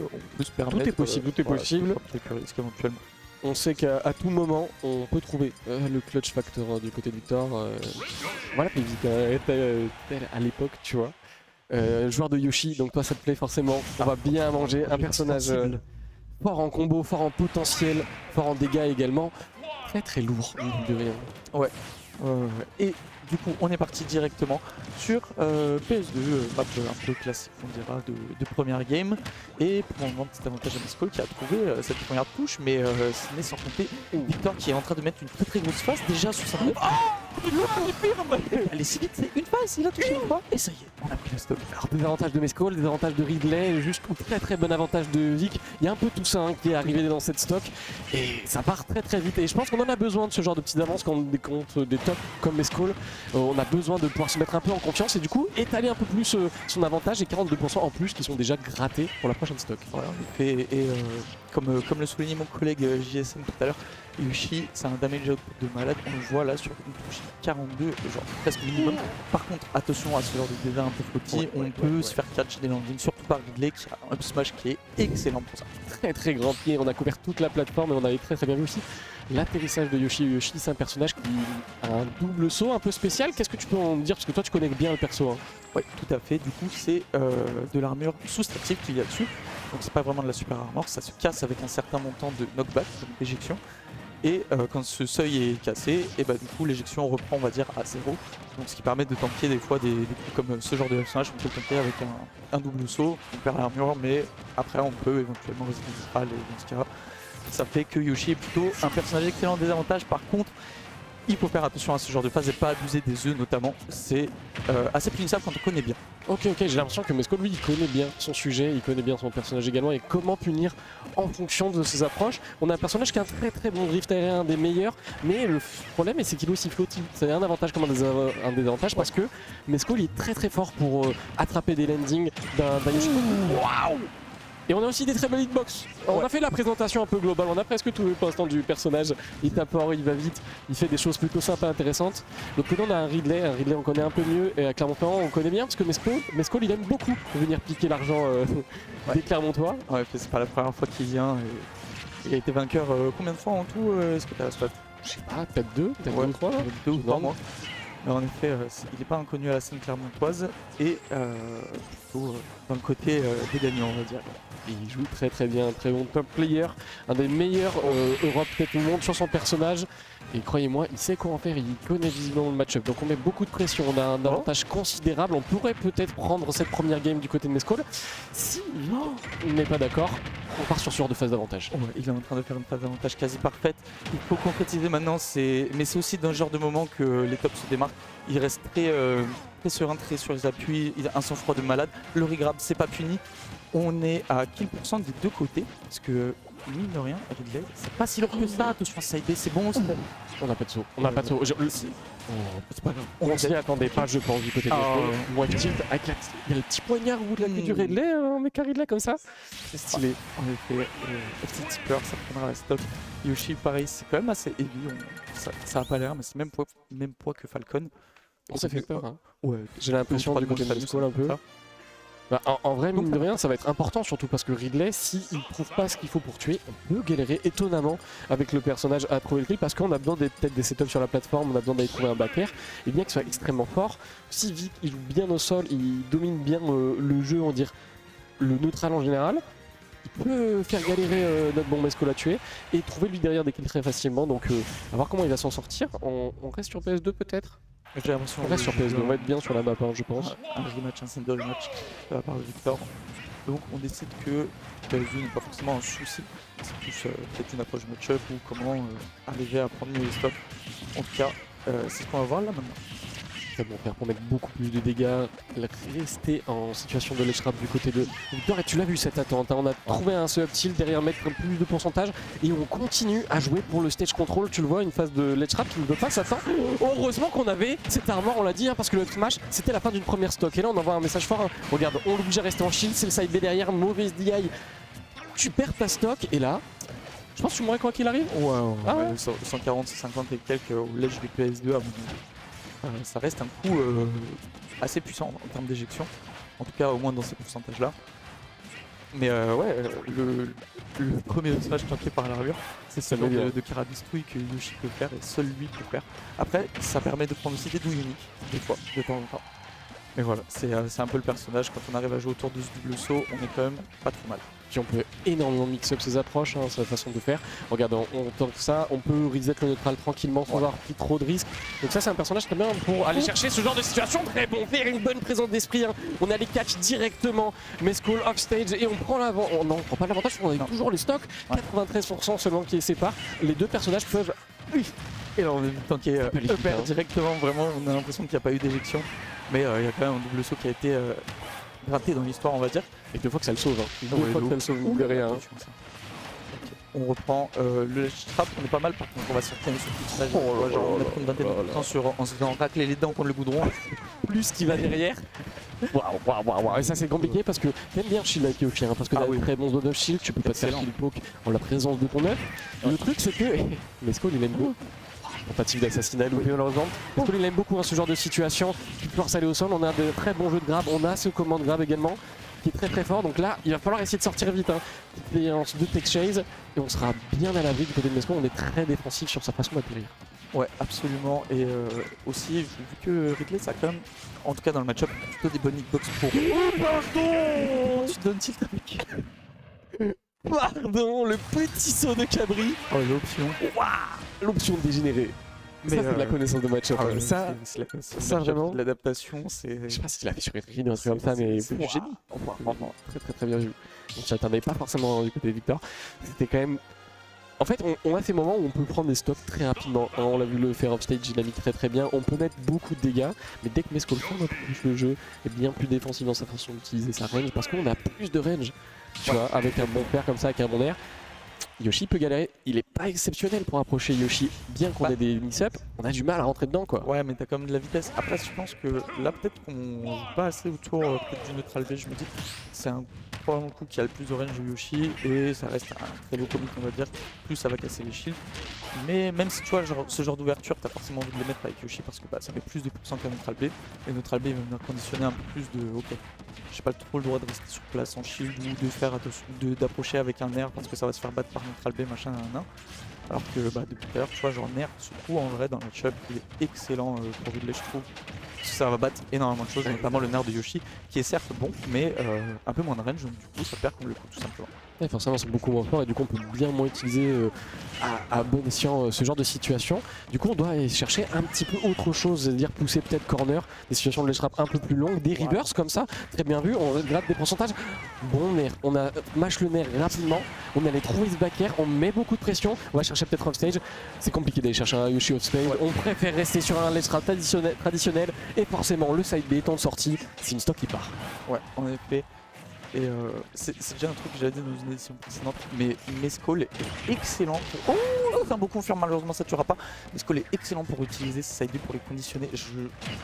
on peut se permettre. Tout est possible, tout est possible. Quelques risques éventuellement. On sait qu'à tout moment, on peut trouver le clutch factor du côté de Victor. Voilà, puis à l'époque, tu vois. Joueur de Yoshi, donc toi ça te plaît forcément. On va bien manger un personnage fort en combo, fort en potentiel, fort en dégâts également. Très très lourd, de rien. Ouais. Et du coup, on est parti directement sur PS2, map un peu classique, on dira, de première game. Et pour le moment, petit avantage à Mescol qui a trouvé cette première touche, mais ce n'est sans compter Victor qui est en train de mettre une très très grosse face déjà sur sa tête. Elle est si vite, c'est une phase, il a touché une fois, et ça y est, on a pris la stock. Alors des avantages de Mescol, des avantages de Ridley, jusqu'au très très bon avantage de Vic. Il y a un peu tout ça qui est arrivé dans cette stock, et ça part très très vite. Et je pense qu'on en a besoin de ce genre de petites avances quand on contre des tops comme Mescol. On a besoin de pouvoir se mettre un peu en confiance et du coup étaler un peu plus son avantage et 42% en plus qui sont déjà grattés pour la prochaine stock. Voilà, en effet, et comme le soulignait mon collègue JSM tout à l'heure, Yoshi, c'est un damage out de malade, on le voit là sur une touche 42, genre presque minimum. Par contre, attention à ce genre de dégâts un peu flotti, on peut se faire catch des landings, surtout par Ridley qui a un up smash qui est excellent pour ça. Très très grand pied, on a couvert toute la plateforme et on avait très très bien vu aussi l'atterrissage de Yoshi. Yoshi, c'est un personnage qui a un double saut un peu spécial. Qu'est-ce que tu peux en dire? Parce que toi tu connais bien le perso. Hein. Oui, tout à fait. Du coup, c'est de l'armure sous-stative qu'il y a dessus. Donc c'est pas vraiment de la super armor, ça se casse avec un certain montant de knockback, d'éjection. Et quand ce seuil est cassé, et bah du coup l'éjection reprend on va dire à 0. Donc ce qui permet de tanker des fois des coups comme ce genre de personnage, on peut le tanker avec un double saut, on perd l'armure mais après on peut éventuellement résister et dans ce cas ça fait que Yoshi est plutôt un personnage excellent. Des avantages par contre, il faut faire attention à ce genre de phase et pas abuser des œufs notamment, c'est assez punissable quand on connaît bien. Ok, j'ai l'impression que Mescol lui il connaît bien son sujet, il connaît bien son personnage également et comment punir en fonction de ses approches. On a un personnage qui a un très très bon drift aérien, un des meilleurs, mais le problème c'est qu'il est aussi flotti. C'est un avantage comme un désavantage parce que Mescol il est très très fort pour attraper des landings d'un Yoshi. Waouh! Et on a aussi des très belles hitbox. On a fait la présentation un peu globale, on a presque tout vu pour l'instant du personnage. Il tape fort, il va vite, il fait des choses plutôt sympas, intéressantes. Donc là on a un Ridley on connaît un peu mieux, et à Clermont-Ferrand on connaît bien parce que Mescol il aime beaucoup venir piquer l'argent des Clermontois. Ouais, c'est pas la première fois qu'il vient. Il a été vainqueur combien de fois en tout? Est-ce que tu as la stat? Je sais pas, peut-être deux, peut-être deux ou trois. Deux ou trois mois. Mais en effet, il n'est pas inconnu à la scène clermontoise et plutôt dans le côté des gagnants, on va dire. Il joue très très bien, un très bon top player, un des meilleurs Europe peut-être au monde sur son personnage. Et croyez-moi, il sait quoi en faire, il connaît visiblement le match-up. Donc on met beaucoup de pression, on a un avantage considérable. On pourrait peut-être prendre cette première game du côté de Mescol. Si il n'est pas d'accord, on part sur ce genre de phase d'avantage. Ouais, il est en train de faire une phase d'avantage quasi parfaite. Il faut concrétiser maintenant, mais c'est aussi dans ce genre de moment que les tops se démarquent. Il reste très serein, très sur les appuis, il a un sang-froid de malade. Le regrab, c'est pas puni. On est à kill % des deux côtés, parce que mine de rien, Ridley, c'est pas si lourd que ça. Attention, side B, c'est bon. On n'a pas de saut, on n'a pas de saut. C'est pas grave. On s'y attendait pas, je pense, du côté de Mescol. Moi, il y a le petit poignard au bout de la queue du Ridley, un mec à Ridley comme ça. C'est stylé. En effet, FC Tipper, ça prendra la stock. Yoshi, pareil, c'est quand même assez heavy. Ça a pas l'air, mais c'est même poids que Falcon. On s'est fait peur. Hein. Ouais, j'ai l'impression du côté de Mescol un peu. Bah, en vrai, mine de rien, ça va être important, surtout parce que Ridley, s'il ne trouve pas ce qu'il faut pour tuer, on peut galérer étonnamment avec le personnage à trouver le kill parce qu'on a besoin peut-être des setups sur la plateforme, on a besoin d'aller trouver un backer, et bien qu'il soit extrêmement fort, si Vic il joue bien au sol, il domine bien le jeu, on dirait le neutral en général, il peut faire galérer notre bon Mescol à tuer et trouver lui derrière des kills très facilement, donc à voir comment il va s'en sortir. On reste sur PS2 peut-être? J'ai l'impression on reste sur PS2, on va être bien sur la map, hein, je pense. Un rematch, un single match de la part de Victor. Donc on décide que PS2 n'est pas forcément un souci. C'est plus peut-être une approche match-up ou comment arriver à prendre mieux les stocks. En tout cas, c'est ce qu'on va voir là maintenant. Ça va faire pour mettre beaucoup plus de dégâts, rester en situation de ledge trap du côté de Victor. Et tu l'as vu cette attente, hein. On a trouvé un seul up tilt derrière mettre plus de pourcentage et on continue à jouer pour le stage control. Tu le vois, une phase de ledge trap qui ne veut pas s'attendre. Heureusement qu'on avait cette armor, on l'a dit, hein, parce que le up smash c'était la fin d'une première stock. Et là on envoie un message fort, hein. Regarde, on l'oblige à rester en shield, c'est le side B derrière, mauvaise DI. Tu perds ta stock et là, je pense que tu mourrais quoi qu'il arrive. Ouais, 140, 150 et quelques au ledge du PS2 à mon avis. Ça reste un coup assez puissant en termes d'éjection, en tout cas au moins dans ces pourcentages là. Mais ouais, le premier smash tanké par l'armure, c'est ce genre de carabistouille que Yoshi peut faire et seul lui peut faire. Après, ça permet de prendre aussi des douilles uniques, des fois, de temps en temps. Mais voilà, c'est un peu le personnage. Quand on arrive à jouer autour de ce double saut, on est quand même pas trop mal. Puis on peut énormément mix-up ses approches, hein, sa façon de faire. Regarde, on tente ça, on peut reset le neutral tranquillement sans avoir pris trop de risques. Donc ça c'est un personnage très bien pour aller chercher ce genre de situation. Très bon, faire une bonne présence d'esprit. Hein. On a les catch directement, Mescall offstage et on prend l'avant. Non, on prend pas l'avantage, on a toujours les stocks. 93% seulement qui les séparent. Les deux personnages peuvent... Et là on est tanké directement, vraiment on a l'impression qu'il n'y a pas eu d'éjection. Mais il y a quand même un double saut qui a été gratté dans l'histoire on va dire. Et deux fois que ça le sauve, hein. Deux fois que ça le sauve, derrière. Hein. Okay. On reprend le ledge trap, on est pas mal par contre, on va sortir sur tout ça. Genre on a pris une vingtaine de temps en se faisant racler les dents contre le goudron. Plus qui va derrière. Waouh. Et ça c'est compliqué parce que t'aimes bien shield avec Yoshi, hein, parce que t'as des très bons zone of shield, tu peux pas te faire shield poke en la présence de ton œuf. Le truc c'est que Mescall il aime beaucoup. Tentative d'assassinat loupé malheureusement. Parce qu'il aime beaucoup hein, ce genre de situation qui peut forcer aller au sol. On a de très bons jeux de grab, on a ce command grab également qui est très fort. Donc là, il va falloir essayer de sortir vite. Hein. Expérience de tech chase et on sera bien à l'abri du côté de Mescall. On est très défensif sur sa façon d'atterrir. Ouais, absolument. Et aussi, vu que Ridley, ça a quand même, en tout cas dans le match-up, plutôt des bonnes hitbox pour. Pardon. Tu donnes tilt avec. Pardon, le petit saut de Cabri. Oh, l'option. L'option dégénérée. Mais ça, c'est de la connaissance de match-up. Ça, vraiment. L'adaptation, c'est. Je sais pas si tu l'as fait sur Edrid ou un truc comme ça, mais c'est du génie. Très bien vu. On s'y attendait pas forcément du côté de Victor. C'était quand même. En fait, on a ces moments où on peut prendre des stocks très rapidement. On l'a vu le faire offstage dynamique très bien. On peut mettre beaucoup de dégâts, mais dès que Mescall fait un peu plus le jeu est bien plus défensif dans sa façon d'utiliser sa range parce qu'on a plus de range. Tu vois, avec un bon père comme ça, avec un bon air. Yoshi peut galérer, il est pas exceptionnel pour approcher Yoshi, bien qu'on ait des mix-up, on a du mal à rentrer dedans quoi. Ouais mais t'as quand même de la vitesse, après je pense que là peut-être qu'on joue pas assez autour du neutral B, je me dis c'est un probablement le coup qui a le plus de range de Yoshi et ça reste un très beau comic on va dire, plus ça va casser les shields. Mais même si tu vois genre, ce genre d'ouverture t'as forcément envie de les mettre avec Yoshi parce que bah, ça fait plus de pourcent qu'un neutral B et neutral B il va venir conditionner un peu plus de ok. J'ai pas trop le droit de rester sur place en shield ou de faire attention d'approcher avec un air parce que ça va se faire battre par neutral B machin alors que bah, depuis tout à l'heure tu vois genre Nair ce coup en vrai dans le match-up il est excellent pour Ridley je trouve. Ça va battre énormément de choses, notamment le Nair de Yoshi qui est certes bon mais un peu moins de range donc du coup ça perd comme le coup tout simplement. Ouais, forcément c'est beaucoup moins fort et du coup on peut bien moins utiliser à bon escient ce genre de situation. Du coup on doit aller chercher un petit peu autre chose, c'est-à-dire pousser peut-être corner, des situations de ledge trap un peu plus longues, des reverse comme ça, très bien vu, on gratte des pourcentages. Bon Nair, on a mash le Nair rapidement, on allait trouver ce back air, on met beaucoup de pression, on va chercher peut-être offstage, c'est compliqué d'aller chercher un Yoshi offstage, on préfère rester sur un ledge trap traditionnel et forcément le side B étant de sortie, c'est une stock qui part. Ouais en effet. Et c'est déjà un truc que j'avais dit dans une édition précédente, mais Mescall est excellent pour... Oh, c'est un beau confirme, malheureusement ça tuera pas. Mescall est excellent pour utiliser ses side B pour les conditionner. Je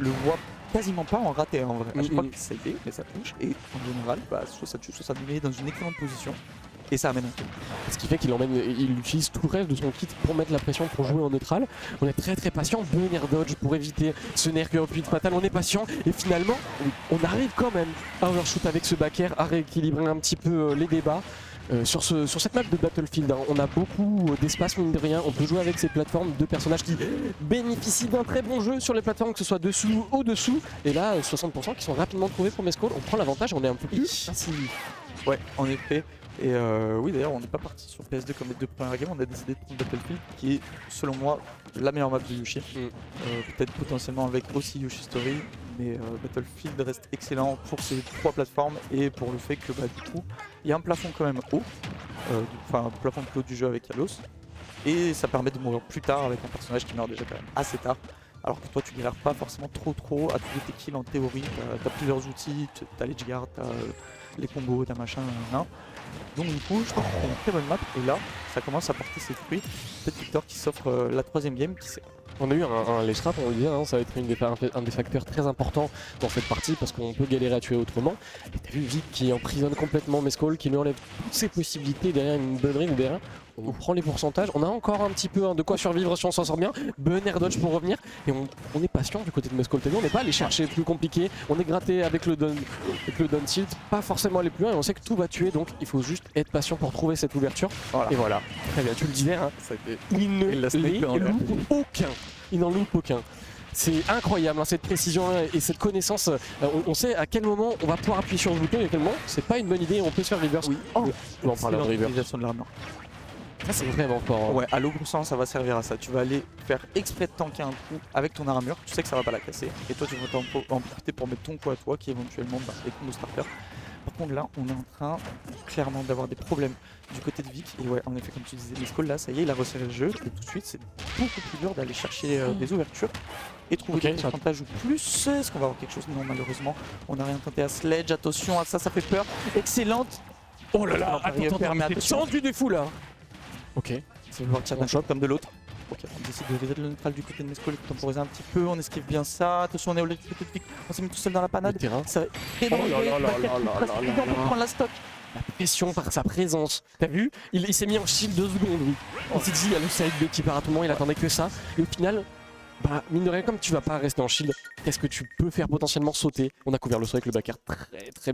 le vois quasiment pas en raté en vrai. Je crois que c'est side B, mais ça touche. Et en général, bah, soit ça tue, soit ça met dans une excellente position. Et ça amène un kill. Ce qui fait qu'il utilise tout le reste de son kit pour mettre la pression, pour jouer en neutral. On est très patient, bon air dodge pour éviter ce Nair qui aurait fatal. On est patient et finalement on arrive quand même à overshoot avec ce back air, à rééquilibrer un petit peu les débats. Sur cette map de Battlefield, hein, on a beaucoup d'espace mine de rien, on peut jouer avec ces plateformes de personnages qui bénéficient d'un très bon jeu sur les plateformes, que ce soit dessous ou au-dessous. Et là, 60% qui sont rapidement trouvés pour Mescall, on prend l'avantage, on est un peu plus facile. Ouais, en effet. Et oui d'ailleurs on n'est pas parti sur PS2 comme les deux premières games, on a décidé de prendre Battlefield qui est selon moi la meilleure map de Yoshi. Peut-être potentiellement avec aussi Yoshi Story, mais Battlefield reste excellent pour ces trois plateformes et pour le fait que bah, du coup il y a un plafond quand même haut, enfin un plafond plus haut du jeu avec Kalos, et ça permet de mourir plus tard avec un personnage qui meurt déjà quand même assez tard. Alors que toi tu galères pas forcément trop à trouver tes kills en théorie, t'as plusieurs outils, t'as les guard, t'as les combos, t'as machin, donc du coup je trouve que c'est une très bonne map et là ça commence à porter ses fruits. Peut-être Victor qui s'offre la troisième game, qui sait. On a eu un ledge trap, on le dit, hein, ça va être un des facteurs très importants dans cette partie parce qu'on peut galérer à tuer autrement. Et t'as vu Vic qui emprisonne complètement Mescall, qui lui enlève toutes ses possibilités derrière une bonne ring, derrière on prend les pourcentages. On a encore un petit peu de quoi survivre si on s'en sort bien. Bon air dodge pour revenir. Et on est patient du côté de Mescal TV. On n'est pas allé chercher plus compliqué. On est gratté avec le down tilt. Pas forcément aller plus loin. Et on sait que tout va tuer. Donc il faut juste être patient pour trouver cette ouverture. Voilà. Et voilà. Très bien, tu le disais. Hein. Il ne loupe aucun. Il n'en loupe aucun. C'est incroyable hein, cette précision et cette connaissance. On sait à quel moment on va pouvoir appuyer sur le bouton et à quel moment c'est pas une bonne idée. On peut se faire reverse. Oui. Oh, on en parle de reverse. L'utilisation de l'armure. Ça c'est vraiment fort. Hein. Ouais, à l'eau groussant, ça va servir à ça. Tu vas aller faire exprès de tanker un coup avec ton armure. Tu sais que ça va pas la casser. Et toi, tu vas en profiter pour mettre ton coup à toi qui éventuellement est combo starter. Par contre là, on est en train clairement d'avoir des problèmes du côté de Vic. Et ouais, en effet, comme tu disais, Mescal là, ça y est, il a resserré le jeu. Et tout de suite, c'est beaucoup plus dur d'aller chercher des ouvertures et trouver des pourcentages ou plus. Est-ce qu'on va avoir quelque chose? Non, malheureusement, on n'a rien tenté à Sledge. Attention à ça, ça fait peur. Excellente. Oh là là, attends, sens du défou là. Ok. Ça veut partir d'un shot comme de l'autre. Ok, on décide de reset le neutral du côté de Mescal, temporiser un petit peu, on esquive bien ça. Attention, on est au late côté de Vic, on s'est mis tout seul dans la panade. Ça va être très dangereux, pour prendre la stock. La pression par sa présence. T'as vu? Il s'est mis en shield 2 secondes, oui. On s'est dit, il y a le side 2 qui part à tout moment, il attendait que ça. Et au final, bah, mine de rien, comme tu vas pas rester en shield, qu'est-ce que tu peux faire potentiellement sauter? On a couvert le saut avec le backer très bien.